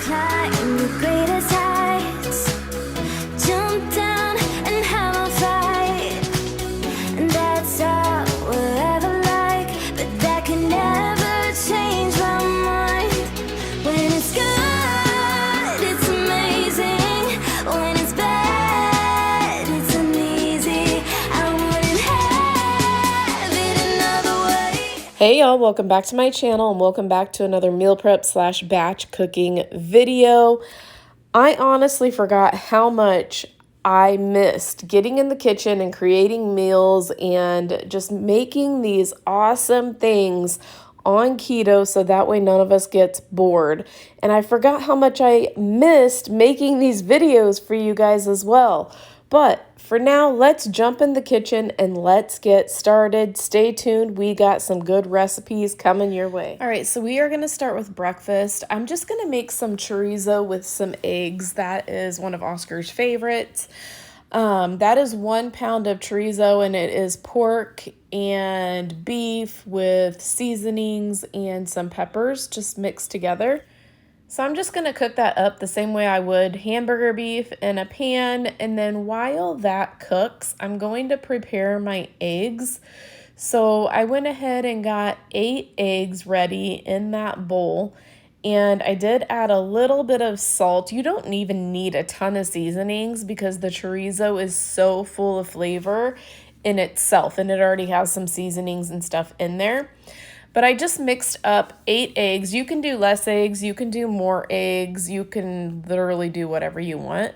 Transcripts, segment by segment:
climb the greatest heights, jump down and have a fight, and that's all we'll ever like, but that can never change my mind. When it's good, it's amazing. When it's bad, it's uneasy. I wouldn't have it another way. Hey y'all, welcome back to my channel and welcome back to another meal prep / batch cooking video. I honestly forgot how much I missed getting in the kitchen and creating meals and just making these awesome things on keto so that way none of us gets bored. And I forgot how much I missed making these videos for you guys as well. But for now, let's jump in the kitchen and let's get started. Stay tuned. We got some good recipes coming your way. All right, so we are going to start with breakfast. I'm just going to make some chorizo with some eggs. That is one of Oscar's favorites. That is 1 pound of chorizo, and it is pork and beef with seasonings and some peppers just mixed together. So I'm just going to cook that up the same way I would hamburger beef in a pan. And then while that cooks, I'm going to prepare my eggs. So I went ahead and got 8 eggs ready in that bowl. And I did add a little bit of salt. You don't even need a ton of seasonings because the chorizo is so full of flavor in itself. And it already has some seasonings and stuff in there. But I just mixed up 8 eggs. You can do less eggs. You can do more eggs. You can literally do whatever you want.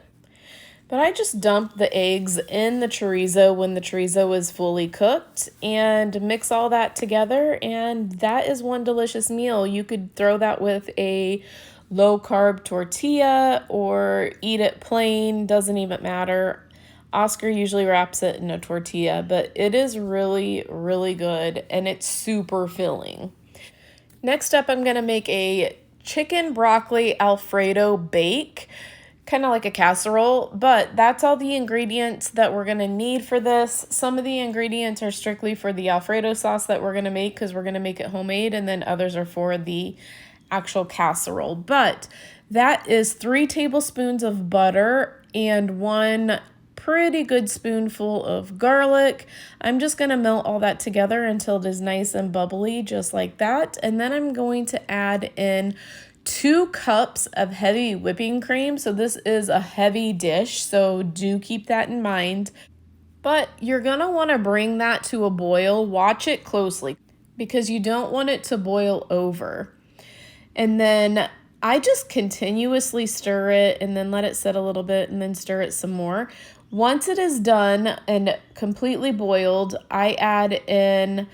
But I just dumped the eggs in the chorizo when the chorizo is fully cooked and mix all that together. And that is one delicious meal. You could throw that with a low-carb tortilla or eat it plain. Doesn't even matter. Oscar usually wraps it in a tortilla, but it is really, really good, and it's super filling. Next up, I'm going to make a chicken broccoli Alfredo bake, kind of like a casserole, but that's all the ingredients that we're going to need for this. Some of the ingredients are strictly for the Alfredo sauce that we're going to make because we're going to make it homemade, and then others are for the actual casserole. But that is 3 tablespoons of butter and 1 pretty good spoonful of garlic. I'm just going to melt all that together until it is nice and bubbly, just like that. And then I'm going to add in 2 cups of heavy whipping cream. So this is a heavy dish, so do keep that in mind. But you're going to want to bring that to a boil. Watch it closely because you don't want it to boil over. And then I just continuously stir it and then let it sit a little bit and then stir it some more. Once it is done and completely boiled, I add in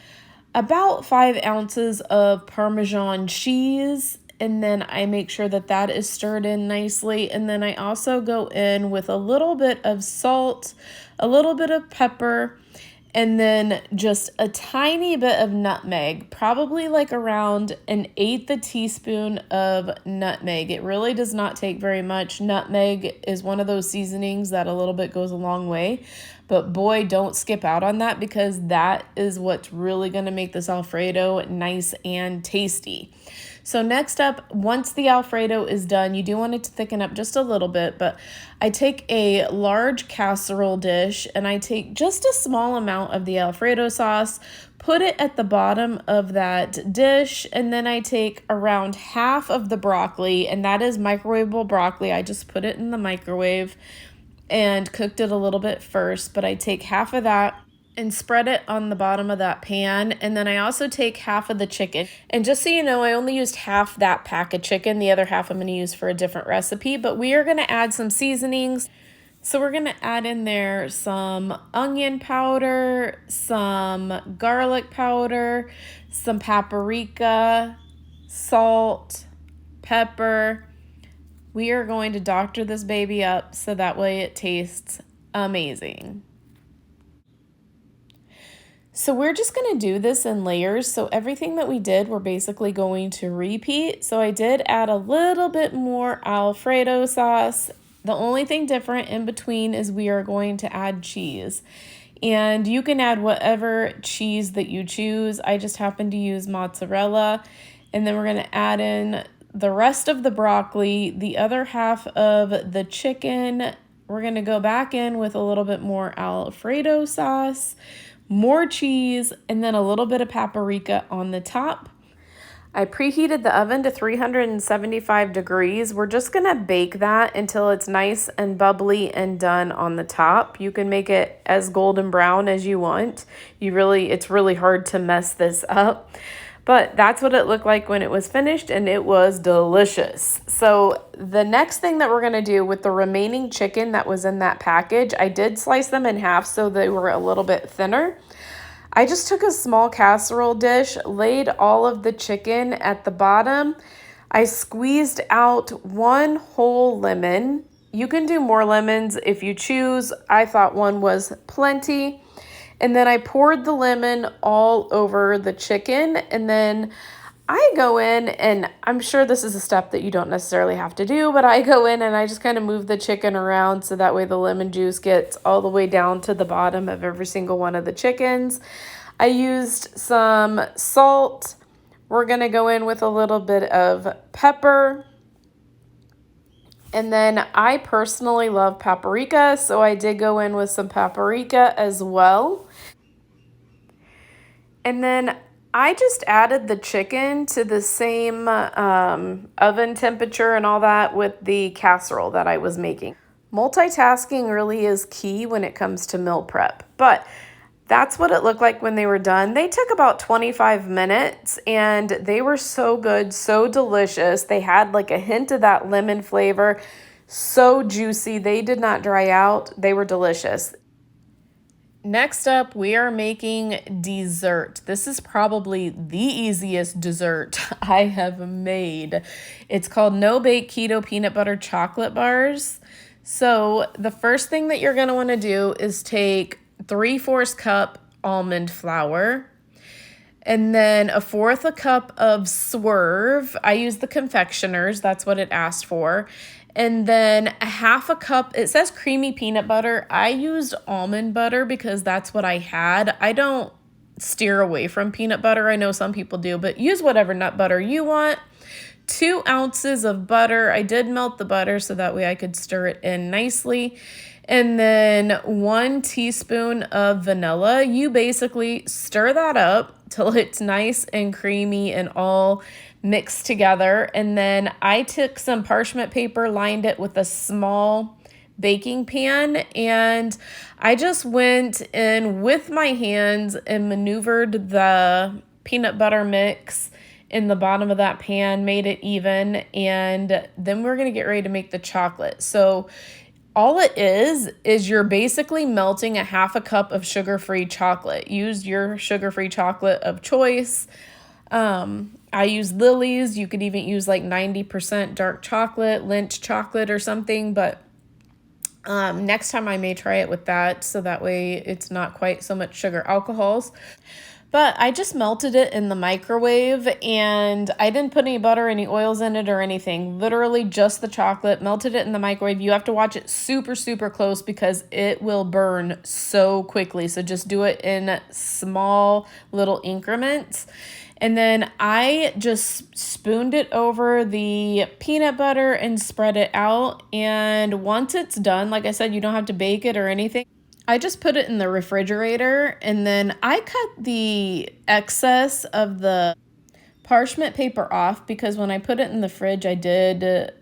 about 5 ounces of Parmesan cheese, and then I make sure that that is stirred in nicely. And then I also go in with a little bit of salt, a little bit of pepper, and then just a tiny bit of nutmeg, probably like around 1/8 teaspoon of nutmeg. It really does not take very much. Nutmeg is one of those seasonings that a little bit goes a long way. But boy, don't skip out on that because that is what's really going to make this Alfredo nice and tasty. So next up, once the Alfredo is done, you do want it to thicken up just a little bit, but I take a large casserole dish and I take just a small amount of the Alfredo sauce, put it at the bottom of that dish, and then I take around half of the broccoli, and that is microwavable broccoli. I just put it in the microwave and cooked it a little bit first, but I take half of that and spread it on the bottom of that pan. And then I also take half of the chicken. And just so you know, I only used half that pack of chicken. The other half I'm going to use for a different recipe. But we are going to add some seasonings. So we're going to add in there some onion powder, some garlic powder, some paprika, salt, pepper. We are going to doctor this baby up so that way it tastes amazing. So we're just going to do this in layers. So everything that we did, we're basically going to repeat. So I did add a little bit more Alfredo sauce. The only thing different in between is we are going to add cheese. And you can add whatever cheese that you choose. I just happen to use mozzarella. And then we're going to add in the rest of the broccoli, the other half of the chicken. We're going to go back in with a little bit more Alfredo sauce, more cheese, and then a little bit of paprika on the top. I preheated the oven to 375 degrees. We're just gonna bake that until it's nice and bubbly and done on the top. You can make it as golden brown as you want. It's really hard to mess this up. But that's what it looked like when it was finished, and it was delicious. So the next thing that we're gonna do with the remaining chicken that was in that package, I did slice them in half so they were a little bit thinner. I just took a small casserole dish, laid all of the chicken at the bottom. I squeezed out one whole lemon. You can do more lemons if you choose. I thought one was plenty. And then I poured the lemon all over the chicken. And then I go in, and I'm sure this is a step that you don't necessarily have to do, but I go in and I just kind of move the chicken around so that way the lemon juice gets all the way down to the bottom of every single one of the chickens. I used some salt. We're going to go in with a little bit of pepper. And then I personally love paprika, so I did go in with some paprika as well. And then I just added the chicken to the same oven temperature and all that with the casserole that I was making. Multitasking really is key when it comes to meal prep, but that's what it looked like when they were done. They took about 25 minutes and they were so good, so delicious. They had like a hint of that lemon flavor, so juicy. They did not dry out. They were delicious. Next up, we are making dessert. This is probably the easiest dessert I have made. It's called No-Bake Keto Peanut Butter Chocolate Bars. So the first thing that you're going to want to do is take 3/4 cup almond flour, and then 1/4 cup of Swerve. I use the confectioners. That's what it asked for. And then 1/2 cup, it says creamy peanut butter. I used almond butter because that's what I had. I don't steer away from peanut butter. I know some people do, but use whatever nut butter you want. 2 ounces of butter. I did melt the butter so that way I could stir it in nicely. And then 1 teaspoon of vanilla. You basically stir that up till it's nice and creamy and all mixed together. And then I took some parchment paper, lined it with a small baking pan, and I just went in with my hands and maneuvered the peanut butter mix in the bottom of that pan, made it even, and then we're going to get ready to make the chocolate. So all it is you're basically melting 1/2 cup of sugar-free chocolate. Use your sugar-free chocolate of choice. I use Lily's. You could even use like 90% dark chocolate, Lindt chocolate or something, but next time I may try it with that, so that way it's not quite so much sugar alcohols. But I just melted it in the microwave, and I didn't put any butter, any oils in it or anything. Literally just the chocolate, melted it in the microwave. You have to watch it super, super close because it will burn so quickly. So just do it in small little increments. And then I just spooned it over the peanut butter and spread it out. And once it's done, like I said, you don't have to bake it or anything. I just put it in the refrigerator, and then I cut the excess of the parchment paper off because when I put it in the fridge, I did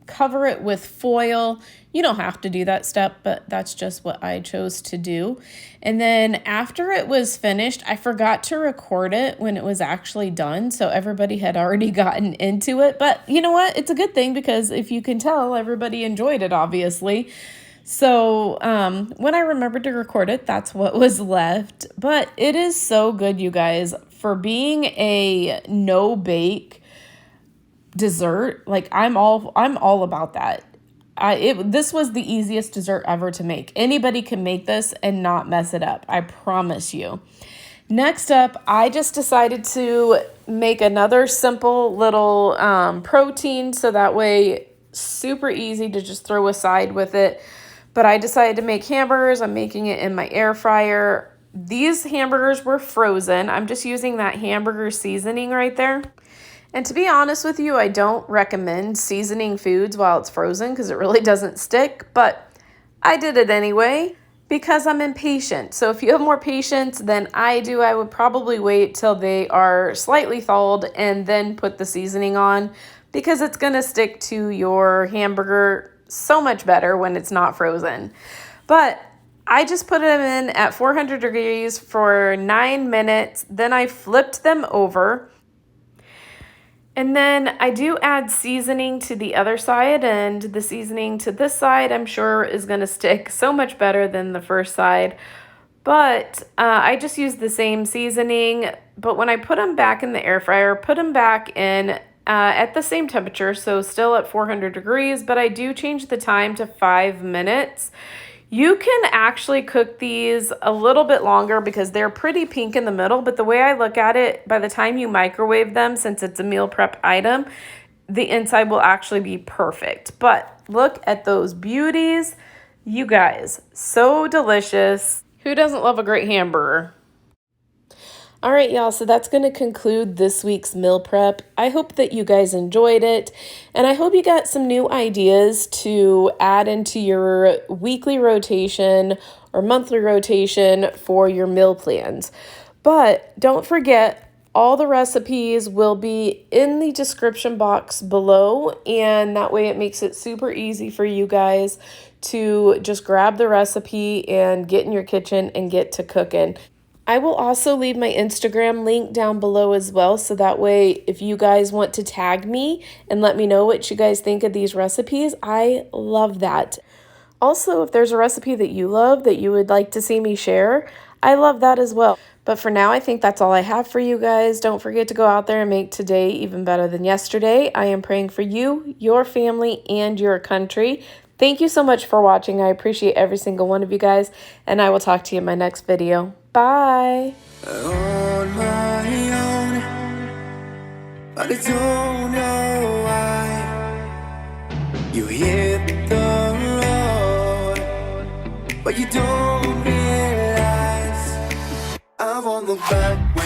cover it with foil. You don't have to do that step, but that's just what I chose to do. And then after it was finished, I forgot to record it when it was actually done, so everybody had already gotten into it. But you know what? It's a good thing because if you can tell, everybody enjoyed it, obviously. So when I remembered to record it, that's what was left. But it is so good, you guys. For being a no-bake dessert, like I'm all about that. This was the easiest dessert ever to make. Anybody can make this and not mess it up. I promise you. Next up, I just decided to make another simple little protein, so that way super easy to just throw aside with it. But I decided to make hamburgers. I'm making it in my air fryer. These hamburgers were frozen. I'm just using that hamburger seasoning right there. And to be honest with you, I don't recommend seasoning foods while it's frozen because it really doesn't stick, but I did it anyway because I'm impatient. So if you have more patience than I do, I would probably wait till they are slightly thawed and then put the seasoning on because it's going to stick to your hamburger so much better when it's not frozen. But I just put them in at 400 degrees for 9 minutes. Then I flipped them over. And then I do add seasoning to the other side, and the seasoning to this side I'm sure is going to stick so much better than the first side. But I just use the same seasoning. But when I put them back in the air fryer, put them back in at the same temperature, so still at 400 degrees, but I do change the time to 5 minutes. You can actually cook these a little bit longer because they're pretty pink in the middle, but the way I look at it, by the time you microwave them, since it's a meal prep item, the inside will actually be perfect. But look at those beauties. You guys, so delicious. Who doesn't love a great hamburger? All right, y'all, so that's going to conclude this week's meal prep. I hope that you guys enjoyed it, and I hope you got some new ideas to add into your weekly rotation or monthly rotation for your meal plans. But don't forget, all the recipes will be in the description box below, and that way it makes it super easy for you guys to just grab the recipe and get in your kitchen and get to cooking. I will also leave my Instagram link down below as well, so that way if you guys want to tag me and let me know what you guys think of these recipes, I love that. Also, if there's a recipe that you love that you would like to see me share, I love that as well. But for now, I think that's all I have for you guys. Don't forget to go out there and make today even better than yesterday. I am praying for you, your family, and your country. Thank you so much for watching. I appreciate every single one of you guys, and I will talk to you in my next video. Bye. On my own, but I don't know why you hit the road, but you don't realize I'm on the back.